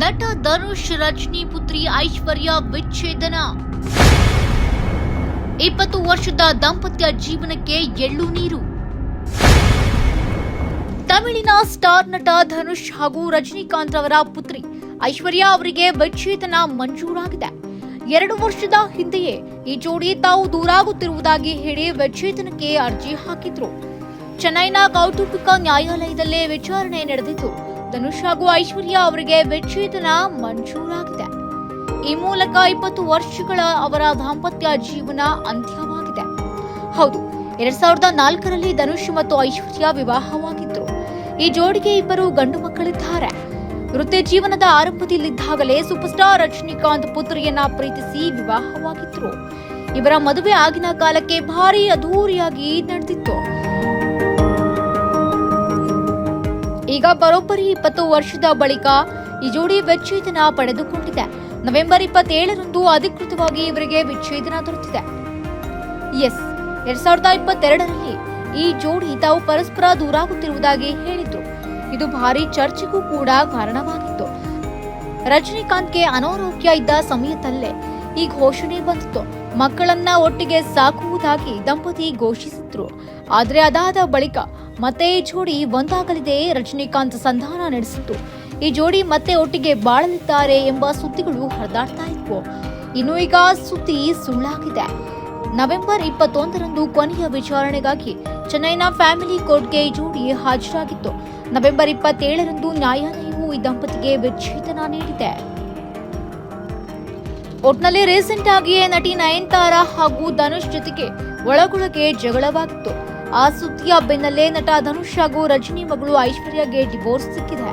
ನಟ ಧನುಷ್ ರಜನಿ ಪುತ್ರಿ ಐಶ್ವರ್ಯ ವಿಚ್ಛೇದನ. 20 ವರ್ಷದ ದಾಂಪತ್ಯ ಜೀವನಕ್ಕೆ ಎಳ್ಳು ನೀರು. ತಮಿಳಿನ ಸ್ಟಾರ್ ನಟ ಧನುಷ್ ಹಾಗೂ ರಜನಿಕಾಂತ್ ಅವರ ಪುತ್ರಿ ಐಶ್ವರ್ಯ ಅವರಿಗೆ ವಿಚ್ಛೇದನ ಮಂಜೂರಾಗಿದೆ. 2 ವರ್ಷದ ಹಿಂದೆಯೇ ಈ ಜೋಡಿ ತಾವು ದೂರಾಗುತ್ತಿರುವುದಾಗಿ ಹೇಳಿ ವಿಚ್ಛೇದನಕ್ಕೆ ಅರ್ಜಿ ಹಾಕಿದ್ರು. ಚೆನ್ನೈನ ಕೌಟುಂಬಿಕ ನ್ಯಾಯಾಲಯದಲ್ಲೇ ವಿಚಾರಣೆ ನಡೆದಿತ್ತು. ಧನುಷ್ ಹಾಗೂ ಐಶ್ವರ್ಯ ಅವರಿಗೆ ವಿಚ್ಛೇದನ ಮಂಜೂರಾಗಿದೆ. ಈ ಮೂಲಕ 20 ವರ್ಷಗಳ ಅವರ ದಾಂಪತ್ಯ ಜೀವನ ಅಂತ್ಯವಾಗಿದೆ. ಹೌದು, 2004ರಲ್ಲಿ ಧನುಷ್ ಮತ್ತು ಐಶ್ವರ್ಯ ವಿವಾಹವಾಗಿದ್ರು. ಈ ಜೋಡಿಗೆ 2 ಗಂಡು ಮಕ್ಕಳಿದ್ದಾರೆ. ವೃತ್ತಿ ಜೀವನದ ಆರಂಭದಲ್ಲಿದ್ದಾಗಲೇ ಸೂಪರ್ ಸ್ಟಾರ್ ರಜನಿಕಾಂತ್ ಪುತ್ರಿಯನ್ನ ಪ್ರೀತಿಸಿ ವಿವಾಹವಾಗಿದ್ರು. ಇವರ ಮದುವೆ ಆಗಿನ ಕಾಲಕ್ಕೆ ಭಾರಿ ಅದ್ದೂರಿಯಾಗಿ ನಡೆದಿತ್ತು. ಈಗ ಬರೋಬ್ಬರಿ 20 ವರ್ಷದ ಬಳಿಕ ಈ ಜೋಡಿ ವಿಚ್ಛೇದನ ಪಡೆದುಕೊಂಡಿದೆ. ನವೆಂಬರ್ 27ರಂದು ಅಧಿಕೃತವಾಗಿ ಇವರಿಗೆ ವಿಚ್ಛೇದನ ದೊರೆತಿದೆ. 2022ರಲ್ಲಿ ಈ ಜೋಡಿ ತಾವು ಪರಸ್ಪರ ದೂರಾಗುತ್ತಿರುವುದಾಗಿ ಹೇಳಿದ್ರು. ಇದು ಭಾರಿ ಚರ್ಚೆಗೂ ಕೂಡ ಕಾರಣವಾಗಿತ್ತು. ರಜನಿಕಾಂತ್ಗೆ ಅನಾರೋಗ್ಯ ಇದ್ದ ಸಮಯದಲ್ಲೇ ಈ ಘೋಷಣೆ ಬಂದಿತ್ತು. ಮಕ್ಕಳನ್ನ ಒಟ್ಟಿಗೆ ಸಾಕುವುದಾಗಿ ದಂಪತಿ ಘೋಷಿಸಿದ್ರು. ಆದರೆ ಅದಾದ ಬಳಿಕ ಮತ್ತೆ ಈ ಜೋಡಿ ಒಂದಾಗಲಿದೆ. ರಜನಿಕಾಂತ್ ಸಂಧಾನ ನಡೆಸಿತ್ತು. ಈ ಜೋಡಿ ಮತ್ತೆ ಒಟ್ಟಿಗೆ ಬಾಳಲಿದ್ದಾರೆ ಎಂಬ ಸುದ್ದಿಗಳು ಹರಿದಾಡ್ತಾ ಇದ್ವು. ಇನ್ನು ಈಗ ಸುದ್ದಿ ಸುಳ್ಳಾಗಿದೆ. ನವೆಂಬರ್ 21ರಂದು ಕೊನೆಯ ವಿಚಾರಣೆಗಾಗಿ ಚೆನ್ನೈನ ಫ್ಯಾಮಿಲಿ ಕೋರ್ಟ್ಗೆ ಈ ಜೋಡಿ ಹಾಜರಾಗಿತ್ತು. ನವೆಂಬರ್ 27ರಂದು ನ್ಯಾಯಾಲಯವು ಈ ದಂಪತಿಗೆ ವಿಚ್ಛೇದನ ನೀಡಿದೆ. ಒಟ್ನಲ್ಲಿ ರೀಸೆಂಟ್ ಆಗಿಯೇ ನಟಿ ನಯನತಾರಾ ಹಾಗೂ ಧನುಷ್ ಜೊತೆಗೆ ಒಳಗೊಳಗೆ ಜಗಳವಾಗಿತ್ತು. ಆ ಸುದ್ದಿಯ ಬೆನ್ನಲ್ಲೇ ನಟ ಧನುಷ್ ಹಾಗೂ ರಜನಿ ಮಗಳು ಐಶ್ವರ್ಯಗೆ ಡಿವೋರ್ಸ್ ಸಿಕ್ಕಿದೆ.